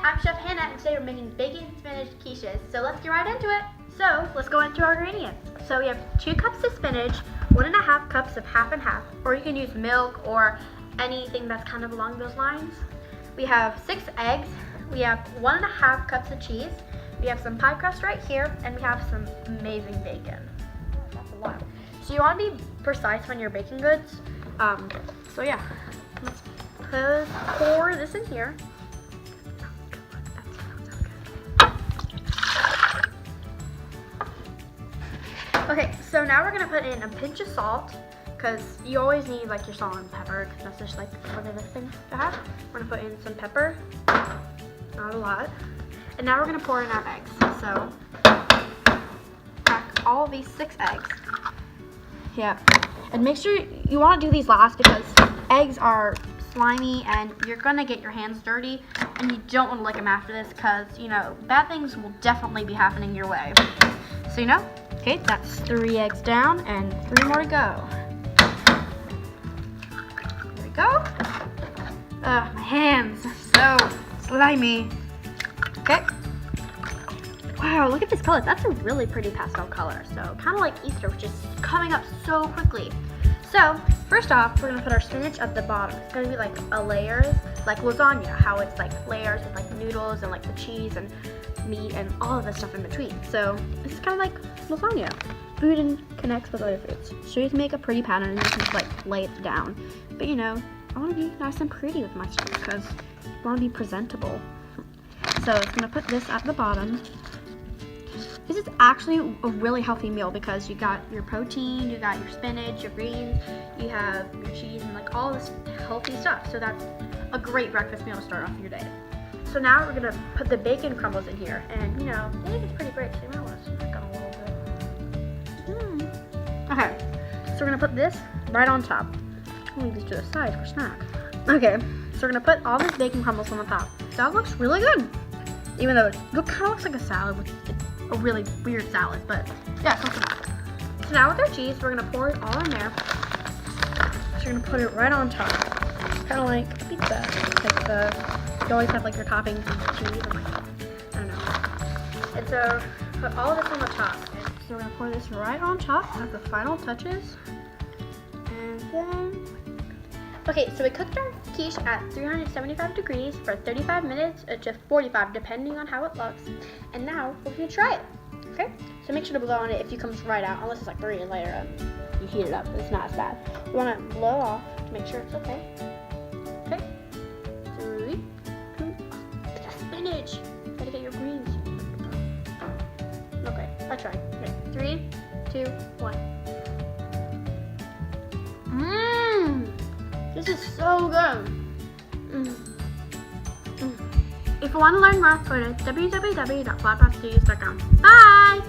I'm Chef Hannah, and today we're making bacon spinach quiches. So let's get right into it. So let's go into our ingredients. So we have 2 cups of spinach, 1.5 cups of half and half, or you can use milk or anything that's kind of along those lines. We have 6 eggs. We have 1.5 cups of cheese. We have some pie crust right here, and we have some amazing bacon. That's a lot. So you want to be precise on your baking goods. So yeah, let's pour this in here. Okay, so now we're gonna put in a pinch of salt, because you always need like your salt and pepper, because that's just like one of the things to have. We're gonna put in some pepper, not a lot. And now we're gonna pour in our eggs. So crack all these 6 eggs. Yeah, and make sure you wanna do these last because eggs are slimy and you're gonna get your hands dirty, and you don't wanna lick them after this because, you know, bad things will definitely be happening your way. So, you know, okay, that's 3 eggs down and 3 more to go. There we go. My hands, so slimy. Okay. Wow, look at this color. That's a really pretty pastel color. So kind of like Easter, which is coming up so quickly. So first off, we're gonna put our spinach at the bottom. It's gonna be like a layers, like lasagna, how it's like layers with like noodles and like the cheese and meat and all of the stuff in between. So this is kind of like lasagna. Food and connects with other foods. So you can make a pretty pattern and you can just like lay it down. But you know, I want to be nice and pretty with my stuff because I want to be presentable. So it's gonna put this at the bottom. This is actually a really healthy meal because you got your protein, you got your spinach, your greens, you have your cheese and like all this healthy stuff. So that's a great breakfast meal to start off your day. So now we're gonna put the bacon crumbles in here, and you know, I think it's pretty great. So you might want to snack on a little bit. Okay, so we're gonna put this right on top. I'll leave this to the side for snack. Okay, so we're gonna put all these bacon crumbles on the top. That looks really good, even though it kind of looks like a salad, which is a really weird salad, but yeah, close enough. So now with our cheese, we're gonna pour it all in there. So you're gonna put it right on top, kind of like pizza, like you always have like your toppings and cheese and like, I don't know. And so put all of this on the top. So we're gonna pour this right on top as the final touches. And then, okay, so we cooked our quiche at 375 degrees for 35 minutes to 45, depending on how it looks. And now we're gonna try it. Okay, so make sure to blow on it if it comes right out, unless it's like 3 years later you heat it up. It's not as bad. You wanna blow off to make sure it's okay. Okay. 3, 2, spinach. Gotta get your greens. Okay, I tried. Okay, 3, 2, 1. This is so good. If you want to learn more, go to www.flatbrowstudios.com. Bye.